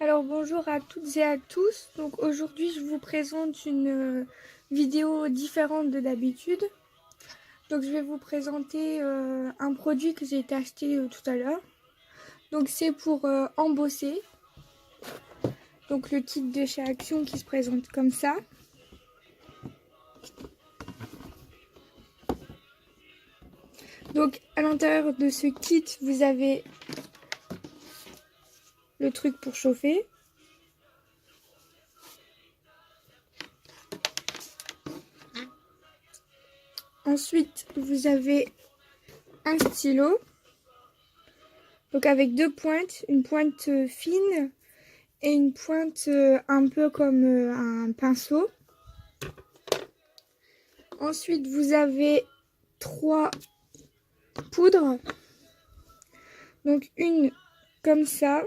Alors bonjour à toutes et à tous. Donc aujourd'hui je vous présente une vidéo différente de d'habitude. Donc je vais vous présenter un produit que j'ai été acheté tout à l'heure. Donc c'est pour embosser. Donc le kit de chez Action qui se présente comme ça. Donc à l'intérieur de ce kit vous avez le truc pour chauffer. Ensuite vous avez un stylo. Donc avec deux pointes, une pointe fine et une pointe un peu comme un pinceau. Ensuite, vous avez 3 poudres. Donc une comme ça,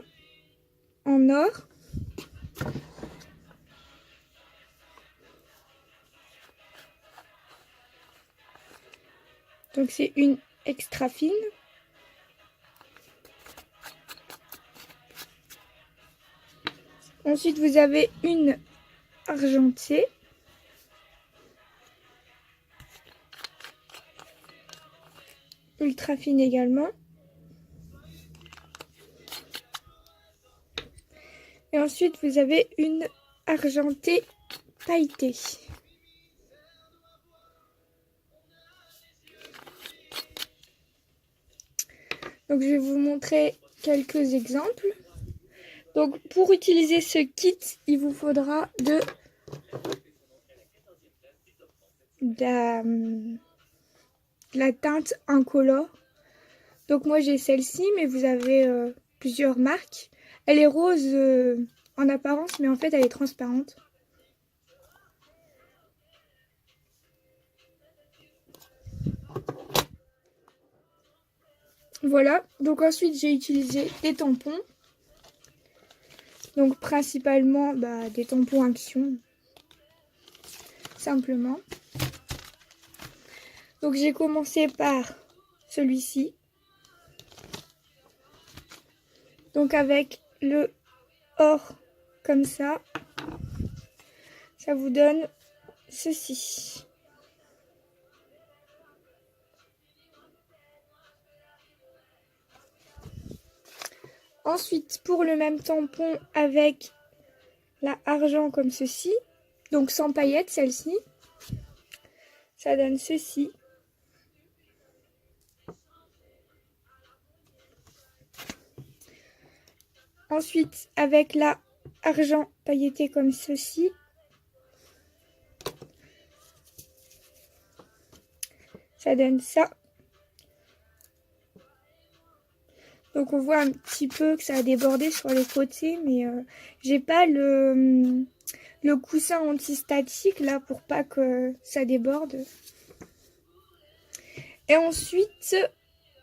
en or. Donc c'est une extra fine. Ensuite, vous avez une argentée. Ultra fine également. Et ensuite, vous avez une argentée pailletée. Donc je vais vous montrer quelques exemples. Donc pour utiliser ce kit, il vous faudra de la teinte incolore. Donc moi j'ai celle-ci, mais vous avez plusieurs marques. Elle est rose en apparence, mais en fait elle est transparente. Voilà, donc ensuite j'ai utilisé des tampons. Donc principalement des tampons Action, simplement. Donc j'ai commencé par celui-ci. Donc avec le or comme ça vous donne ceci. Ensuite, pour le même tampon avec la argent comme ceci, donc sans paillettes celle-ci, ça donne ceci. Ensuite, avec la argent pailleté comme ceci, ça donne ça. Donc on voit un petit peu que ça a débordé sur les côtés, mais j'ai pas le coussin antistatique là pour pas que ça déborde. Et ensuite,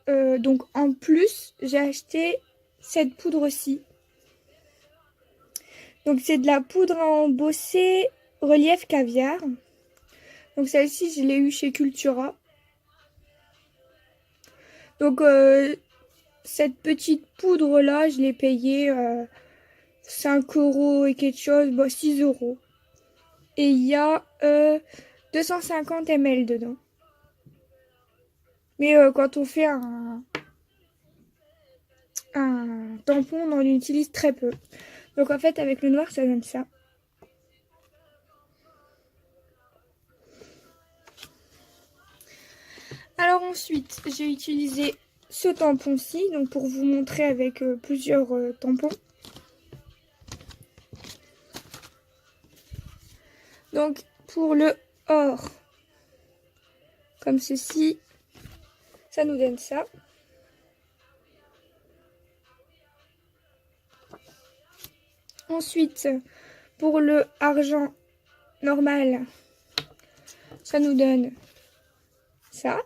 donc en plus, j'ai acheté cette poudre-ci. Donc c'est de la poudre à embosser relief caviar. Donc celle-ci, je l'ai eue chez Cultura. Donc cette petite poudre là, je l'ai payée 5 € et quelque chose, 6 €. Et il y a 250 ml dedans. Mais quand on fait un tampon, on en utilise très peu. Donc en fait, avec le noir, ça donne ça. Alors ensuite, j'ai utilisé ce tampon-ci, donc pour vous montrer avec plusieurs tampons. Donc pour le or, comme ceci, ça nous donne ça. Ensuite, pour le argent normal, ça nous donne ça.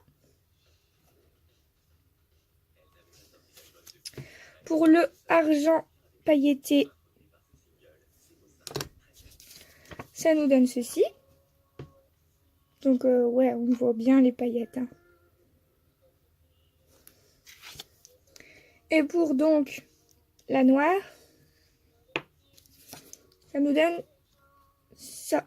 Pour le argent pailleté, ça nous donne ceci. Donc ouais, on voit bien les paillettes. Hein. Et pour donc la noire, Ça nous donne ça.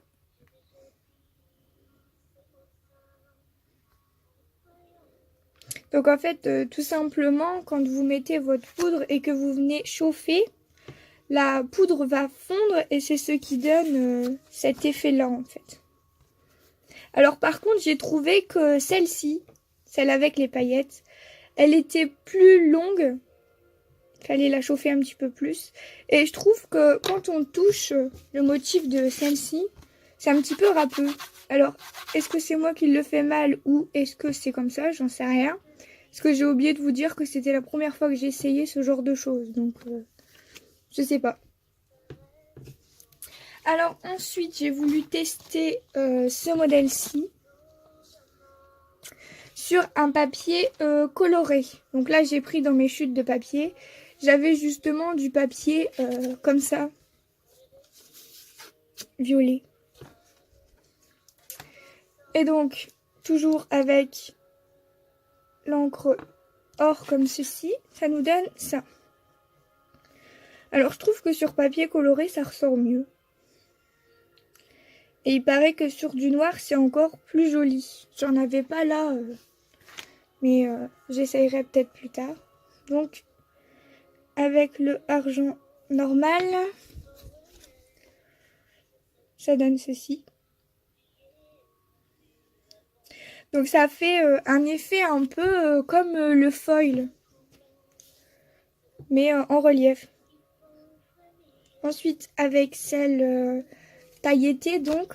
Donc en fait, tout simplement, quand vous mettez votre poudre et que vous venez chauffer, la poudre va fondre et c'est ce qui donne cet effet-là en fait. Alors par contre, j'ai trouvé que celle-ci, celle avec les paillettes, elle était plus longue. Fallait la chauffer un petit peu plus. Et je trouve que quand on touche le motif de celle-ci, c'est un petit peu râpeux. Alors, est-ce que c'est moi qui le fais mal ou est-ce que c'est comme ça? J'en sais rien. Parce que j'ai oublié de vous dire que c'était la première fois que j'ai essayé ce genre de choses. Donc, je sais pas. Alors ensuite, j'ai voulu tester ce modèle-ci sur un papier coloré. Donc là, j'ai pris dans mes chutes de papier. J'avais justement du papier comme ça, violet. Et donc, toujours avec l'encre or comme ceci, ça nous donne ça. Alors, je trouve que sur papier coloré, ça ressort mieux. Et il paraît que sur du noir, c'est encore plus joli. J'en avais pas là, mais j'essayerai peut-être plus tard. Donc, avec le argent normal, ça donne ceci. Donc ça fait un effet un peu comme le foil, mais en relief. Ensuite, avec celle pailletée, donc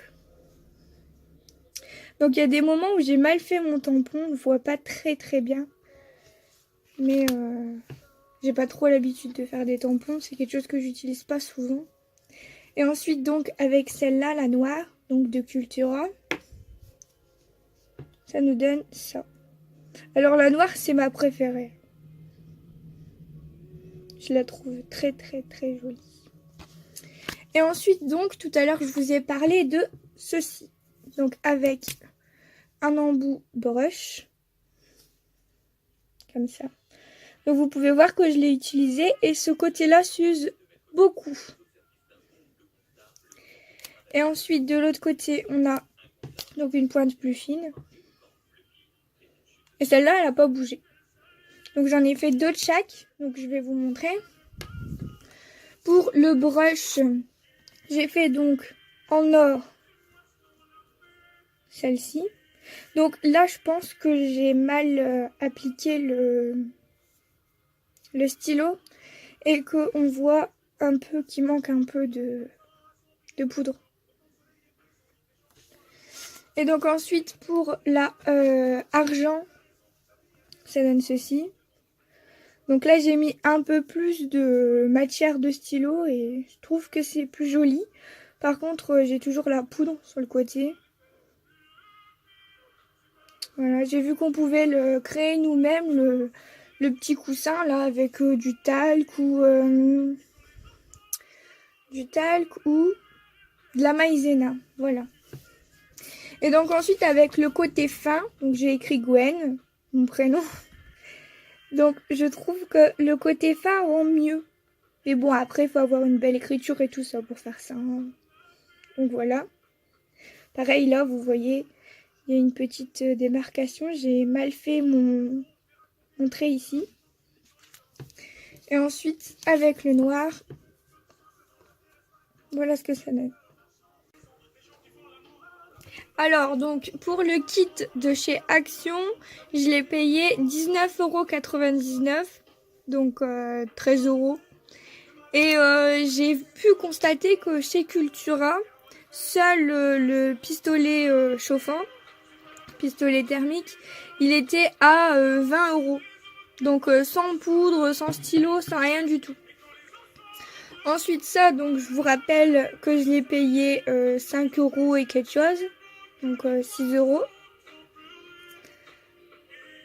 il y a des moments où j'ai mal fait mon tampon, on ne voit pas très bien. Mais j'ai pas trop l'habitude de faire des tampons, c'est quelque chose que j'utilise pas souvent. Et ensuite donc avec celle-là, la noire, donc de Cultura, ça nous donne ça. Alors la noire, c'est ma préférée. Je la trouve très jolie. Et ensuite donc, tout à l'heure, je vous ai parlé de ceci. Donc avec un embout brush, comme ça. Donc vous pouvez voir que je l'ai utilisé et ce côté-là s'use beaucoup. Et ensuite de l'autre côté, on a donc une pointe plus fine. Et celle-là, elle n'a pas bougé. Donc j'en ai fait deux de chaque. Donc je vais vous montrer. Pour le brush, j'ai fait donc en or celle-ci. Donc là, je pense que j'ai mal appliqué le stylo et qu'on voit un peu qu'il manque un peu de poudre. Et donc ensuite pour la argent, ça donne ceci. Donc là j'ai mis un peu plus de matière de stylo et je trouve que c'est plus joli. Par contre j'ai toujours la poudre sur le côté. Voilà, j'ai vu qu'on pouvait le créer nous-mêmes, le petit coussin là avec du talc ou de la maïzena. Voilà. Et donc ensuite avec le côté fin, donc j'ai écrit Gwen, mon prénom. Donc je trouve que le côté fin rend mieux. Mais bon, après il faut avoir une belle écriture et tout ça pour faire ça. Hein. Donc voilà. Pareil là, vous voyez, il y a une petite démarcation. J'ai mal fait mon trait ici. Et ensuite avec le noir, voilà ce que ça donne. Alors donc pour le kit de chez Action, je l'ai payé 19,99 €, donc 13 €. Et j'ai pu constater que chez Cultura, seul le pistolet chauffant, pistolet thermique, il était à 20 €. Donc sans poudre, sans stylo, sans rien du tout. Ensuite ça, donc je vous rappelle que je l'ai payé 5 € et quelque chose. Donc 6 €.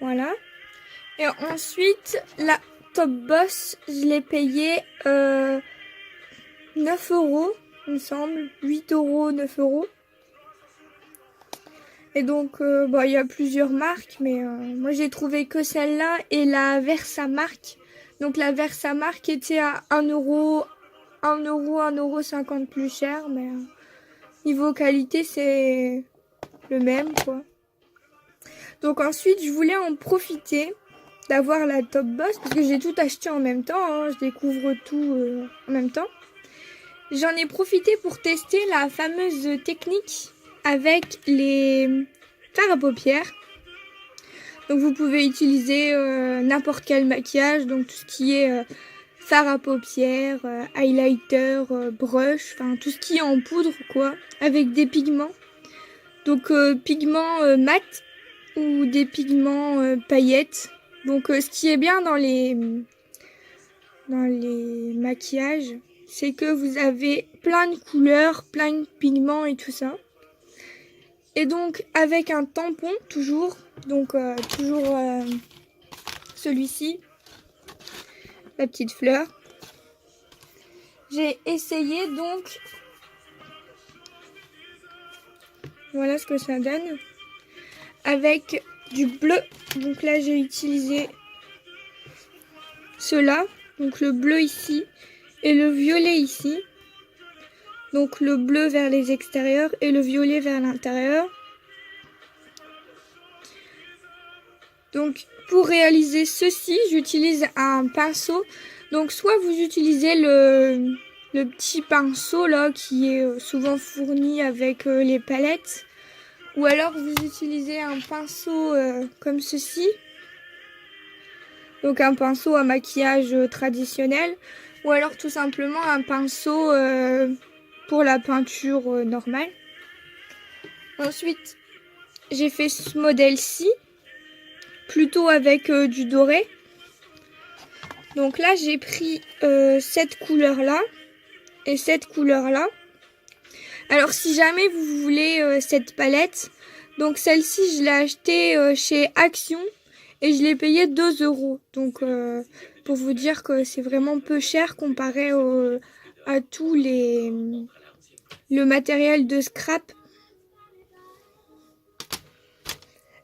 Voilà. Et ensuite, la Top Boss, je l'ai payé 9 €, il me semble. 8 €, 9 €. Et donc, il y a plusieurs marques, mais moi j'ai trouvé que celle-là et la Versamark. Donc la Versamark était à 1 €, 1 euro, 1,50 € plus cher, mais niveau qualité, c'est le même, quoi. Donc ensuite, je voulais en profiter d'avoir la Top Boss, parce que j'ai tout acheté en même temps, hein, je découvre tout en même temps. J'en ai profité pour tester la fameuse technique avec les fards à paupières. Donc vous pouvez utiliser n'importe quel maquillage, donc tout ce qui est fard à paupières, highlighter, brush, enfin tout ce qui est en poudre quoi, avec des pigments. Donc pigments mat ou des pigments paillettes. Donc ce qui est bien dans les maquillages, c'est que vous avez plein de couleurs, plein de pigments et tout ça. Et donc avec un tampon toujours, donc toujours celui-ci, la petite fleur. J'ai essayé donc, voilà ce que ça donne, avec du bleu. Donc là j'ai utilisé cela, donc le bleu ici et le violet ici. Donc le bleu vers les extérieurs et le violet vers l'intérieur. Donc pour réaliser ceci, j'utilise un pinceau. Donc soit vous utilisez le petit pinceau là qui est souvent fourni avec les palettes. Ou alors vous utilisez un pinceau comme ceci. Donc un pinceau à maquillage traditionnel. Ou alors tout simplement un pinceau pour la peinture normale. Ensuite, j'ai fait ce modèle-ci, plutôt avec du doré. Donc là, j'ai pris cette couleur-là et cette couleur-là. Alors si jamais vous voulez cette palette, donc celle-ci, je l'ai achetée chez Action et je l'ai payée 2 €. Donc pour vous dire que c'est vraiment peu cher comparé à tout le matériel de scrap.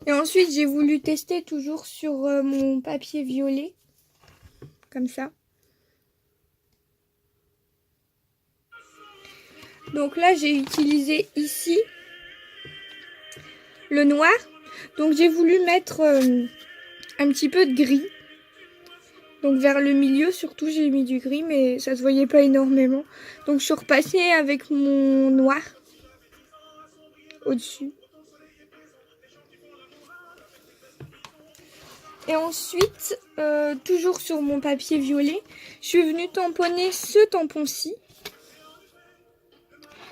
Et ensuite, j'ai voulu tester toujours sur mon papier violet, comme ça. Donc là, j'ai utilisé ici le noir. Donc j'ai voulu mettre un petit peu de gris. Donc vers le milieu, surtout, j'ai mis du gris, mais ça se voyait pas énormément. Donc je suis repassée avec mon noir au-dessus. Et ensuite, toujours sur mon papier violet, je suis venue tamponner ce tampon-ci.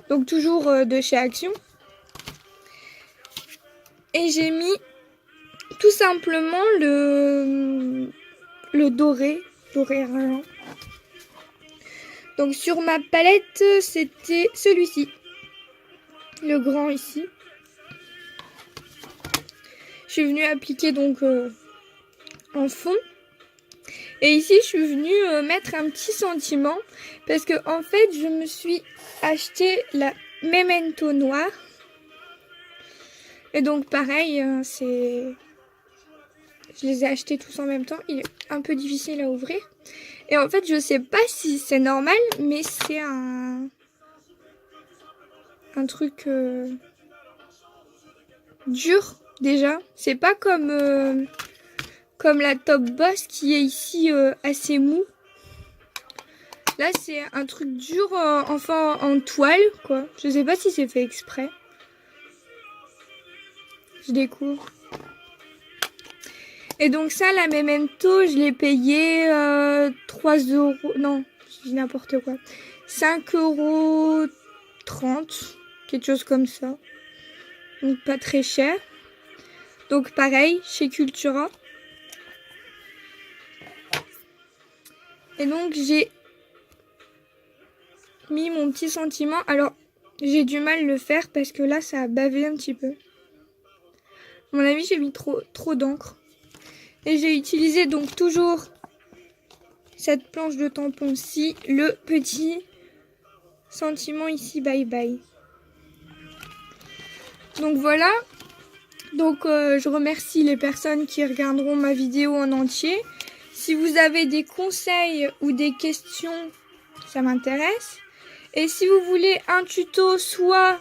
Donc toujours de chez Action. Et j'ai mis tout simplement le doré argent. Donc sur ma palette, c'était celui-ci. Le grand ici. Je suis venue appliquer donc en fond. Et ici, je suis venue mettre un petit sentiment parce que en fait, je me suis acheté la Memento noire. Et donc pareil, je les ai achetés tous en même temps. Il est un peu difficile à ouvrir. Et en fait, je sais pas si c'est normal, mais c'est un truc dur déjà. C'est pas comme la Top Boss qui est ici assez mou. Là, c'est un truc dur, enfin en toile, quoi. Je sais pas si c'est fait exprès. Je découvre. Et donc ça, la Memento, je l'ai payé 3 €. Non, je dis n'importe quoi. 5,30 €. Quelque chose comme ça. Donc pas très cher. Donc pareil, chez Cultura. Et donc j'ai mis mon petit sentiment. Alors j'ai du mal à le faire parce que là ça a bavé un petit peu. À mon avis j'ai mis trop d'encre. Et j'ai utilisé donc toujours cette planche de tampon-ci, le petit sentiment ici, bye bye. Donc voilà. Donc je remercie les personnes qui regarderont ma vidéo en entier. Si vous avez des conseils ou des questions ça m'intéresse. Et si vous voulez un tuto soit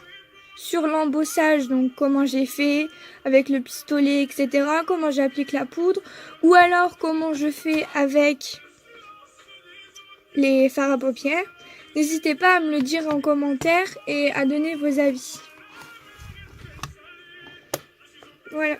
sur l'embossage, donc comment j'ai fait avec le pistolet, etc., comment j'applique la poudre, ou alors comment je fais avec les fards à paupières, n'hésitez pas à me le dire en commentaire et à donner vos avis. Voilà.